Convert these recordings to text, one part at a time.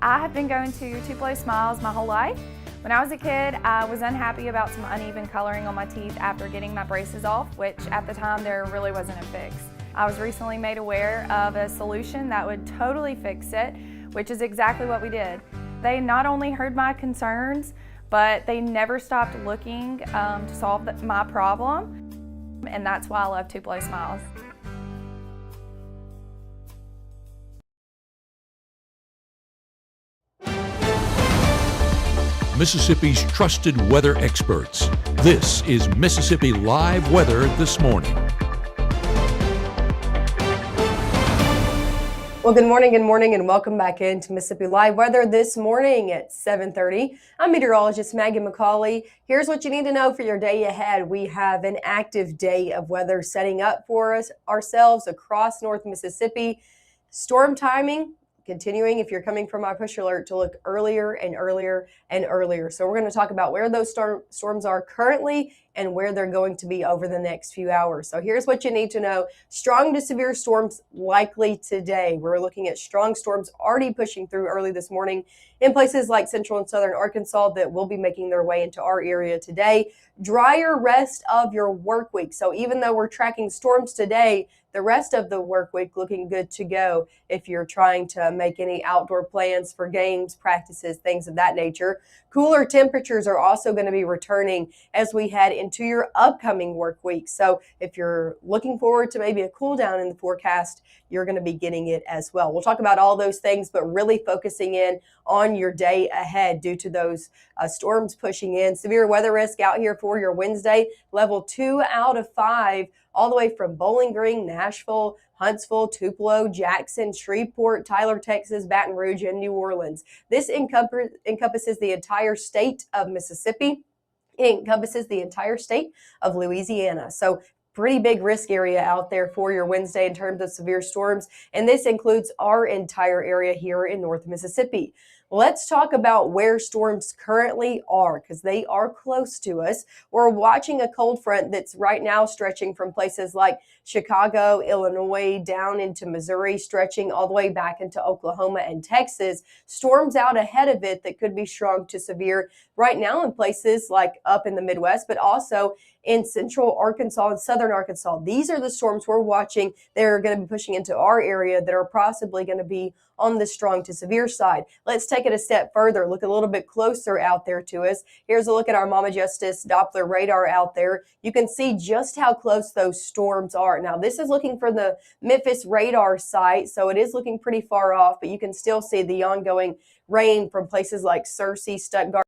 I have been going to Tupelo Smiles my whole life. When I was a kid, I was unhappy about some uneven coloring on my teeth after getting my braces off, which at the time there really wasn't a fix. I was recently made aware of a solution that would totally fix it, which is exactly what we did. They not only heard my concerns, but they never stopped looking to solve my problem, and that's why I love Tupelo Smiles. Mississippi's trusted weather experts. This is Mississippi Live Weather This Morning. Well, good morning, and welcome back into Mississippi Live Weather This Morning at 7:30. I'm meteorologist Maggye. Here's what you need to know for your day ahead. We have an active day of weather setting up for ourselves across North Mississippi. Storm timing continuing, if you're coming from our push alert, to look earlier and earlier and earlier. So we're going to talk about where those storms are currently and where they're going to be over the next few hours. So here's what you need to know. Strong to severe storms likely today. We're looking at strong storms already pushing through early this morning in places like central and southern Arkansas that will be making their way into our area today. Drier rest of your work week. So even though we're tracking storms today, the rest of the work week looking good to go if you're trying to make any outdoor plans for games, practices, things of that nature. Cooler temperatures are also going to be returning as we head into your upcoming work week. So if you're looking forward to maybe a cool down in the forecast, you're going to be getting it as well. We'll talk about all those things, but really focusing in on your day ahead due to those storms pushing in. Severe weather risk out here for your Wednesday, level 2 out of 5, all the way from Bowling Green, Nashville, Huntsville, Tupelo, Jackson, Shreveport, Tyler, Texas, Baton Rouge, and New Orleans. This encompasses the entire state of Mississippi. It encompasses the entire state of Louisiana. So pretty big risk area out there for your Wednesday in terms of severe storms. And this includes our entire area here in North Mississippi. Let's talk about where storms currently are, because they are close to us. We're watching a cold front that's right now stretching from places like Chicago, Illinois, down into Missouri, stretching all the way back into Oklahoma and Texas. Storms out ahead of it that could be strong to severe right now in places like up in the Midwest, but also in central Arkansas and southern Arkansas. These are the storms we're watching. They're going to be pushing into our area that are possibly going to be on the strong to severe side. Let's take it a step further, look a little bit closer out there to us. Here's a look at our Mama Justice Doppler radar out there. You can see just how close those storms are. Now, this is looking for the Memphis radar site, so it is looking pretty far off, but you can still see the ongoing rain from places like Searcy, Stuttgart,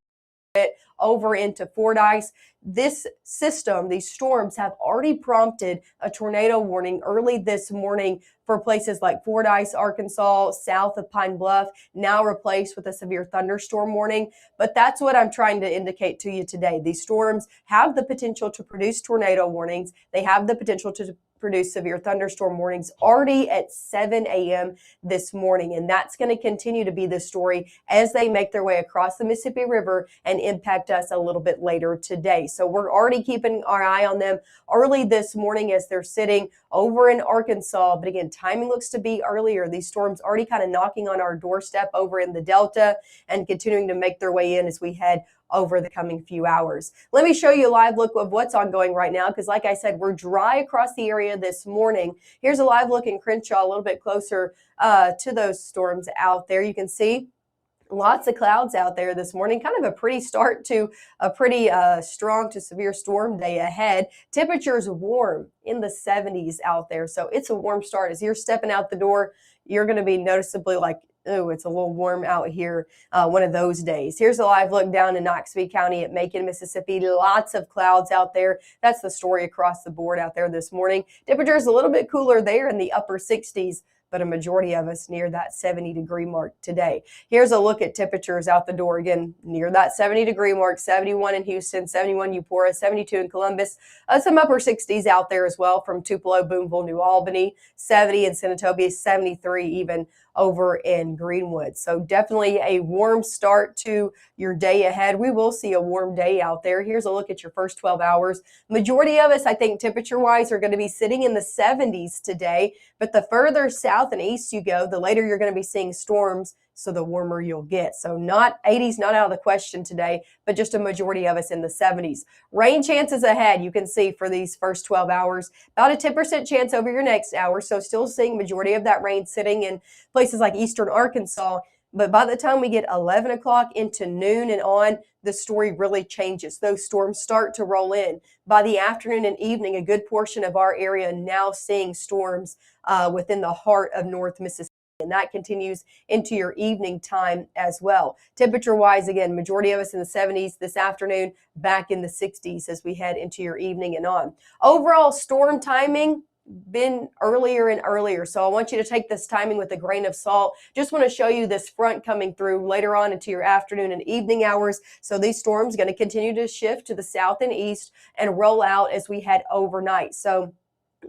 over into Fordyce. This system, these storms, have already prompted a tornado warning early this morning for places like Fordyce, Arkansas, south of Pine Bluff, now replaced with a severe thunderstorm warning. But that's what I'm trying to indicate to you today. These storms have the potential to produce tornado warnings. They have the potential to produce severe thunderstorm warnings already at 7 a.m. this morning. And that's going to continue to be the story as they make their way across the Mississippi River and impact us a little bit later today. So we're already keeping our eye on them early this morning as they're sitting over in Arkansas. But again, timing looks to be earlier. These storms already kind of knocking on our doorstep over in the Delta and continuing to make their way in as we head over the coming few hours. Let me show you a live look of what's ongoing right now, because like I said, we're dry across the area this morning. Here's a live look in Crenshaw, a little bit closer to those storms out there. You can see lots of clouds out there this morning, kind of a pretty start to a pretty strong to severe storm day ahead. Temperatures warm in the 70s out there, so it's a warm start. As you're stepping out the door, you're going to be noticeably like, oh, it's a little warm out here one of those days. Here's a live look down in Knoxville County at Macon, Mississippi. Lots of clouds out there. That's the story across the board out there this morning. Temperatures a little bit cooler there in the upper 60s, but a majority of us near that 70-degree mark today. Here's a look at temperatures out the door again, near that 70-degree mark, 71 in Houston, 71 Eupora, 72 in Columbus, some upper 60s out there as well from Tupelo, Boonville, New Albany, 70 in Senatobia, 73 even over in Greenwood. So definitely a warm start to your day ahead. We will see a warm day out there. Here's a look at your first 12 hours. Majority of us, I think, temperature-wise, are going to be sitting in the 70s today, but the further south and east you go, the later you're going to be seeing storms so the warmer you'll get. So not 80s, not out of the question today, but just a majority of us in the 70s. Rain chances ahead, you can see for these first 12 hours, about a 10% chance over your next hour. So still seeing majority of that rain sitting in places like eastern Arkansas. But by the time we get 11 o'clock into noon and on, the story really changes. Those storms start to roll in. By the afternoon and evening, a good portion of our area now seeing storms within the heart of North Mississippi. And that continues into your evening time as well. Temperature-wise, again, majority of us in the 70s this afternoon, back in the 60s as we head into your evening and on. Overall storm timing, been earlier and earlier. So I want you to take this timing with a grain of salt. Just want to show you this front coming through later on into your afternoon and evening hours. So these storms going to continue to shift to the south and east and roll out as we head overnight. So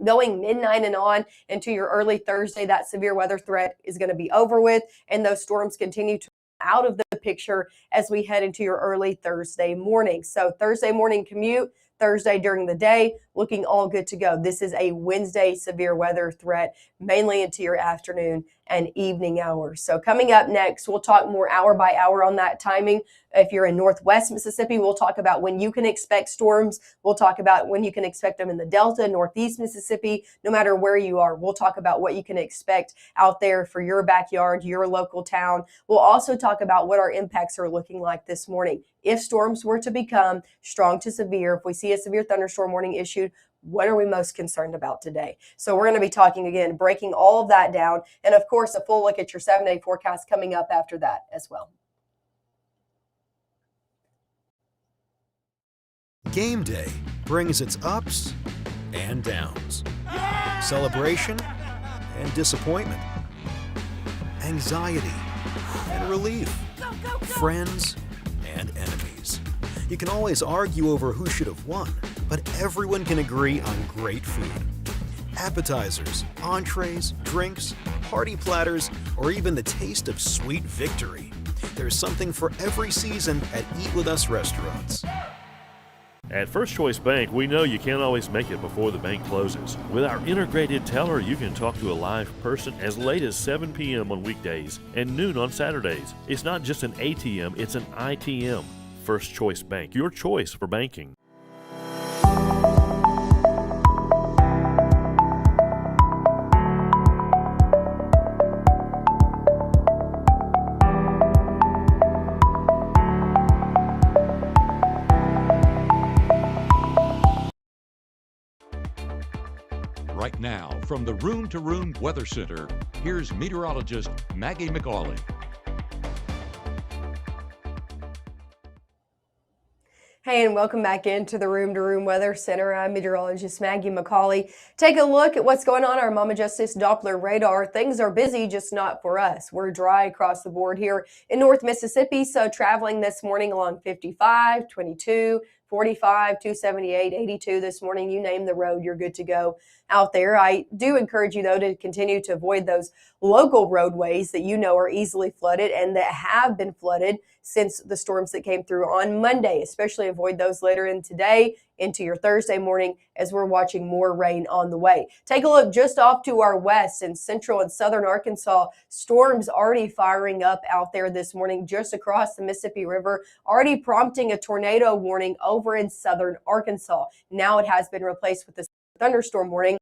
going midnight and on into your early Thursday, that severe weather threat is going to be over with, and those storms continue to out of the picture as we head into your early Thursday morning. So Thursday morning commute, Thursday during the day, looking all good to go. This is a Wednesday severe weather threat, mainly into your afternoon and evening hours. So coming up next, we'll talk more hour by hour on that timing. If you're in Northwest Mississippi, we'll talk about when you can expect storms. We'll talk about when you can expect them in the Delta, Northeast Mississippi. No matter where you are, we'll talk about what you can expect out there for your backyard, your local town. We'll also talk about what our impacts are looking like this morning. If storms were to become strong to severe, if we see a severe thunderstorm warning issued, what are we most concerned about today? So we're going to be talking again, breaking all of that down. And of course, a full look at your 7-day forecast coming up after that as well. Game day brings its ups and downs, celebration and disappointment, anxiety and relief, friends and enemies. You can always argue over who should have won, but everyone can agree on great food. Appetizers, entrees, drinks, party platters, or even the taste of sweet victory. There's something for every season at Eat With Us restaurants. At First Choice Bank, we know you can't always make it before the bank closes. With our integrated teller, you can talk to a live person as late as 7 p.m. on weekdays and noon on Saturdays. It's not just an ATM, it's an ITM. First Choice Bank, your choice for banking. Right now, from the Room to Room Weather Center, here's meteorologist Maggye McCauley. Hey, and welcome back into the Room to Room Weather Center. I'm meteorologist Maggye McCauley. Take a look at what's going on our Mama Justice Doppler radar. Things are busy, just not for us. We're dry across the board here in North Mississippi, so traveling this morning along 55, 22, 45, 278, 82 this morning. You name the road, you're good to go out there. I do encourage you, though, to continue to avoid those local roadways that you know are easily flooded and that have been flooded since the storms that came through on Monday. Especially avoid those later in today into your Thursday morning as we're watching more rain on the way. Take a look just off to our west in central and southern Arkansas. Storms already firing up out there this morning just across the Mississippi River, already prompting a tornado warning over in southern Arkansas. Now it has been replaced with this thunderstorm warning,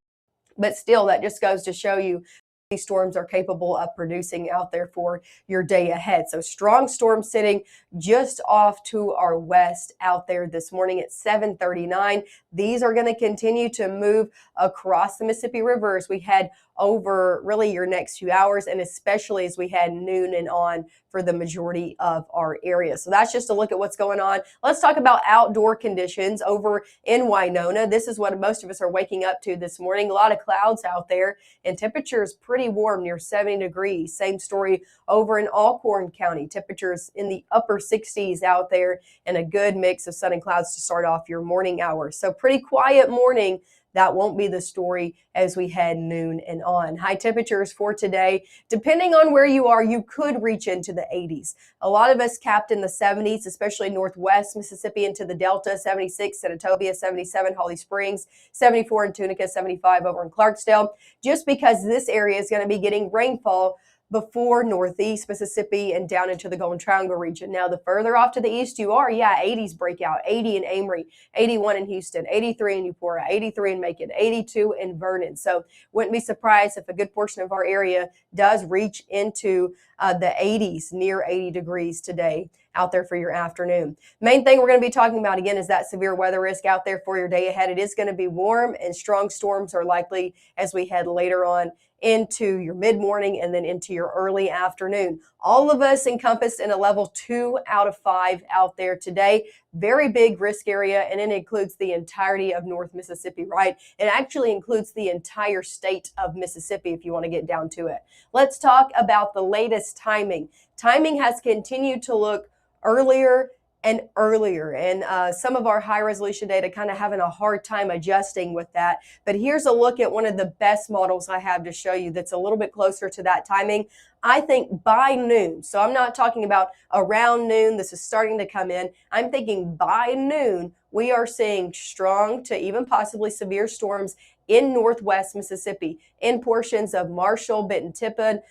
but still that just goes to show you these storms are capable of producing out there for your day ahead. So strong storm sitting just off to our west out there this morning at 7:39. These are going to continue to move across the Mississippi River as we head over really your next few hours, and especially as we head noon and on for the majority of our area. So that's just a look at what's going on. Let's talk about outdoor conditions over in Winona. This is what most of us are waking up to this morning. A lot of clouds out there and temperatures pretty warm, near 70 degrees. Same story over in Alcorn County. Temperatures in the upper 60s out there and a good mix of sun and clouds to start off your morning hours. So pretty quiet morning. That won't be the story as we head noon and on. High temperatures for today, depending on where you are, you could reach into the 80s. A lot of us capped in the 70s, especially Northwest Mississippi into the Delta, 76, Senatobia, 77, Holly Springs, 74 in Tunica, 75 over in Clarksdale, just because this area is going to be getting rainfall before northeast Mississippi and down into the Golden Triangle region. Now, the further off to the east you are, 80s break out. 80 in Amory, 81 in Houston, 83 in Eupora, 83 in Macon, 82 in Vernon. So wouldn't be surprised if a good portion of our area does reach into the 80s, near 80 degrees today out there for your afternoon. Main thing we're going to be talking about again is that severe weather risk out there for your day ahead. It is going to be warm and strong storms are likely as we head later on into your mid-morning and then into your early afternoon. All of us encompassed in a level 2 out of 5 out there today. Very big risk area, and it includes the entirety of North Mississippi, right? It actually includes the entire state of Mississippi if you want to get down to it. Let's talk about the latest timing. Timing has continued to look earlier and earlier, and some of our high resolution data kind of having a hard time adjusting with that. But here's a look at one of the best models I have to show you that's a little bit closer to that timing. I think by noon, so I'm not talking about around noon, this is starting to come in. I'm thinking by noon, we are seeing strong to even possibly severe storms in northwest Mississippi, in portions of Marshall, Benton-Tippin,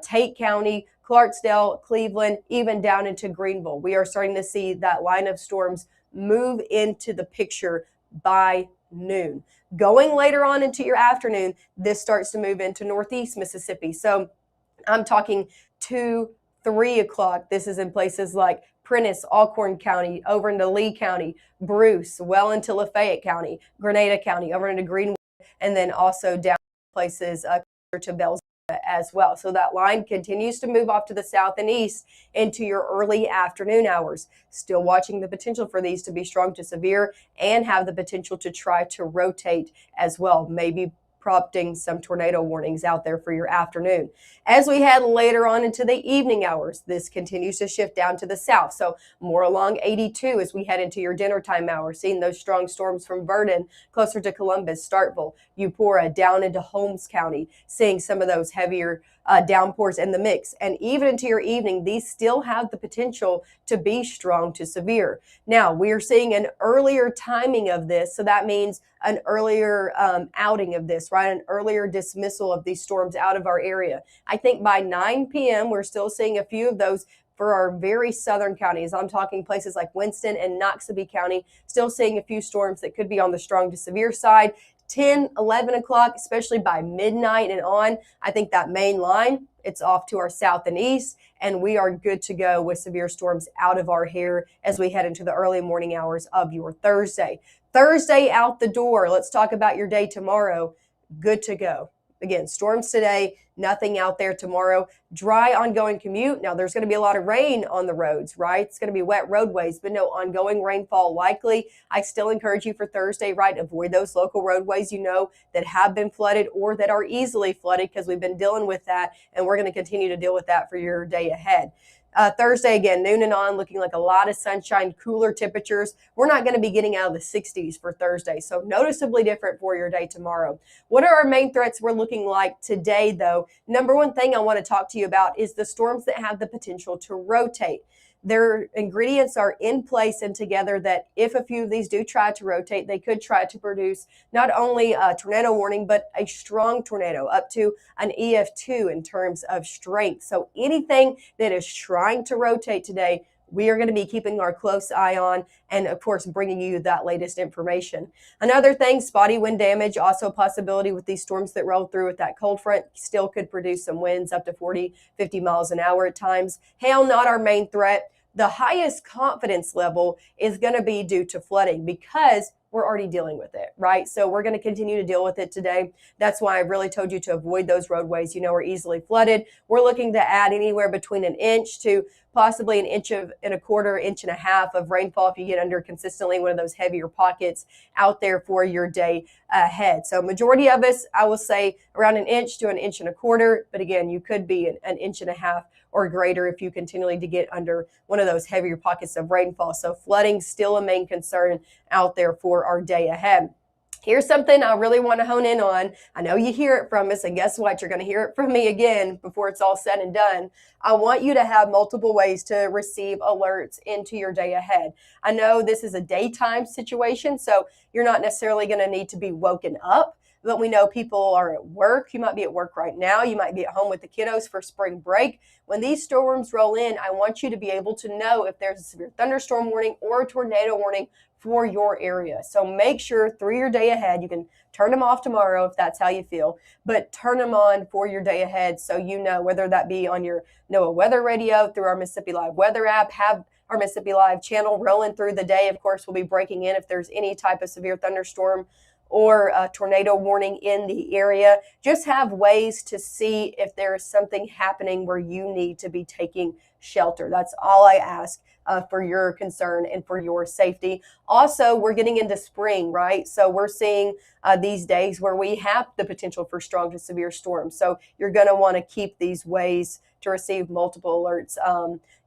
Tate County, Clarksdale, Cleveland, even down into Greenville. We are starting to see that line of storms move into the picture by noon. Going later on into your afternoon, this starts to move into northeast Mississippi. So I'm talking 2, 3 o'clock. This is in places like Prentiss, Alcorn County, over into Lee County, Bruce, well into Lafayette County, Grenada County, over into Greenwood, and then also down places closer to Bells as well. So that line continues to move off to the south and east into your early afternoon hours. Still watching the potential for these to be strong to severe and have the potential to try to rotate as well, maybe prompting some tornado warnings out there for your afternoon. As we head later on into the evening hours, this continues to shift down to the south. So more along 82 as we head into your dinner time hours, seeing those strong storms from Vernon closer to Columbus, Starkville, Eupora, down into Holmes County, seeing some of those heavier downpours in the mix. And even into your evening, these still have the potential to be strong to severe. Now, we are seeing an earlier timing of this, so that means an earlier outing of this, right? An earlier dismissal of these storms out of our area. I think by 9 p.m., we're still seeing a few of those for our very southern counties. I'm talking places like Winston and Noxubee County, still seeing a few storms that could be on the strong to severe side. 10, 11 o'clock, especially by midnight and on, I think that main line, it's off to our south and east, and we are good to go with severe storms out of our hair as we head into the early morning hours of your Thursday. Thursday out the door. Let's talk about your day tomorrow. Good to go. Again, storms today, nothing out there tomorrow. Dry ongoing commute. Now, there's going to be a lot of rain on the roads, right? It's going to be wet roadways, but no ongoing rainfall likely. I still encourage you for Thursday, right? Avoid those local roadways you know that have been flooded or that are easily flooded, because we've been dealing with that, and we're going to continue to deal with that for your day ahead. Thursday, again, noon and on, looking like a lot of sunshine, cooler temperatures. We're not going to be getting out of the 60s for Thursday, so noticeably different for your day tomorrow. What are our main threats we're looking like today, though? Number one thing I want to talk to you about is the storms that have the potential to rotate. Their ingredients are in place and together that if a few of these do try to rotate, they could try to produce not only a tornado warning, but a strong tornado up to an EF2 in terms of strength. So anything that is trying to rotate today, we are going to be keeping our close eye on and, of course, bringing you that latest information. Another thing, spotty wind damage, also a possibility with these storms that roll through with that cold front, still could produce some winds up to 40, 50 miles an hour at times. Hail, not our main threat. The highest confidence level is going to be due to flooding because we're already dealing with it, right? So we're going to continue to deal with it today. That's why I really told you to avoid those roadways, are easily flooded. We're looking to add anywhere between an inch to possibly an inch and a quarter, inch and a half of rainfall if you get under consistently one of those heavier pockets out there for your day ahead. So majority of us, I will say around an inch to an inch and a quarter. But again, you could be an inch and a half or greater if you continually to get under one of those heavier pockets of rainfall. So flooding still a main concern out there for our day ahead. Here's something I really want to hone in on. I know you hear it from us, and guess what? You're going to hear it from me again before it's all said and done. I want you to have multiple ways to receive alerts into your day ahead. I know this is a daytime situation, so you're not necessarily going to need to be woken up but we know people are at work. You might be at work right now. You might be at home with the kiddos for spring break. When these storms roll in, I want you to be able to know if there's a severe thunderstorm warning or a tornado warning for your area. So make sure through your day ahead, you can turn them off tomorrow if that's how you feel, but turn them on for your day ahead so you know, whether that be on your NOAA weather radio, through our Mississippi Live weather app, have our Mississippi Live channel rolling through the day. Of course, we'll be breaking in if there's any type of severe thunderstorm or a tornado warning in the area. Just have ways to see if there is something happening where you need to be taking shelter. That's all I ask for your concern and for your safety. Also, we're getting into spring, right? So we're seeing these days where we have the potential for strong to severe storms. So you're going to want to keep these ways to receive multiple alerts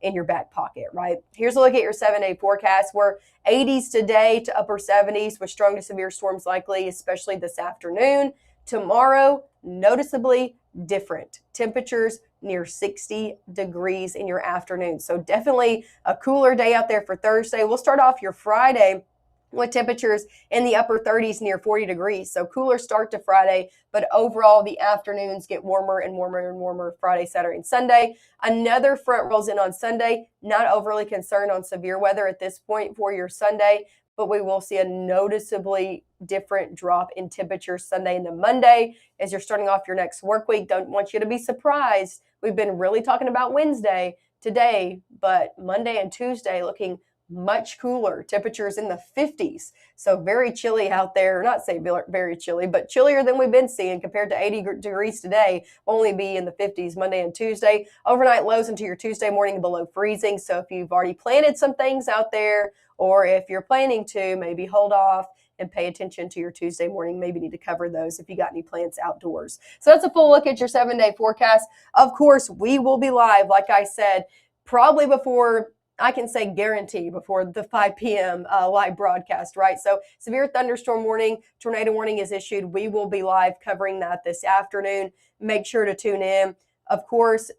in your back pocket, right? Here's a look at your 7-day forecast. We're 80s today to upper 70s with strong to severe storms likely, especially this afternoon. Tomorrow, noticeably different. Temperatures near 60 degrees in your afternoon. So definitely a cooler day out there for Thursday. We'll start off your Friday with temperatures in the upper 30s near 40 degrees. So cooler start to Friday, but overall the afternoons get warmer and warmer and warmer Friday, Saturday, and Sunday. Another front rolls in on Sunday. Not overly concerned on severe weather at this point for your Sunday, but we will see a noticeably different drop in temperature Sunday into Monday as you're starting off your next work week. Don't want you to be surprised. We've been really talking about Wednesday today, but Monday and Tuesday looking much cooler. Temperatures in the 50s. So very chilly out there. Not say very chilly, but chillier than we've been seeing compared to 80 degrees today. Only be in the 50s Monday and Tuesday. Overnight lows into your Tuesday morning below freezing. So if you've already planted some things out there, or if you're planning to, maybe hold off and pay attention to your Tuesday morning. Maybe need to cover those if you got any plants outdoors. So that's a full look at your 7-day forecast. Of course, we will be live, like I said, probably before, I can say guarantee, before the 5 p.m. Live broadcast, right? So severe thunderstorm warning, tornado warning is issued. We will be live covering that this afternoon. Make sure to tune in. Of course,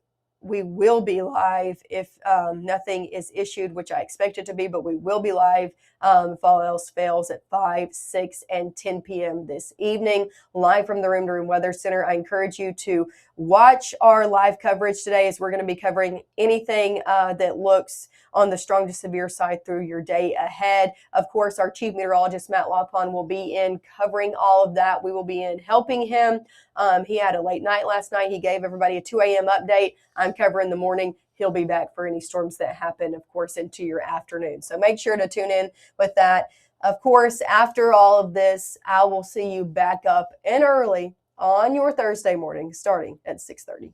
we will be live if nothing is issued, which I expect it to be, but we will be live if all else fails at 5, 6, and 10 p.m. this evening, live from the Room to Room Weather Center. I encourage you to watch our live coverage today as we're going to be covering anything that looks on the strong to severe side through your day ahead. Of course, our chief meteorologist, Matt Lopon, will be in covering all of that. We will be in helping him. He had a late night last night. He gave everybody a 2 a.m. update. I'm covering the morning. He'll be back for any storms that happen, of course, into your afternoon. So make sure to tune in with that. Of course, after all of this, I will see you back up and early on your Thursday morning, starting at 6:30.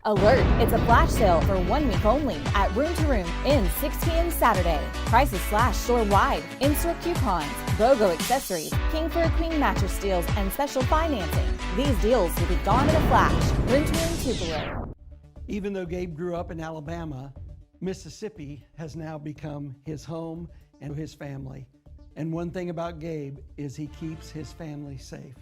Alert! It's a flash sale for 1 week only at Room to Room in 6 p.m. Saturday. Prices slash store-wide, insert coupons, BOGO accessories, King for a Queen mattress deals, and special financing. These deals will be gone in a flash. Room to Room Tupelo. Even though Gabe grew up in Alabama, Mississippi has now become his home and his family. And one thing about Gabe is he keeps his family safe.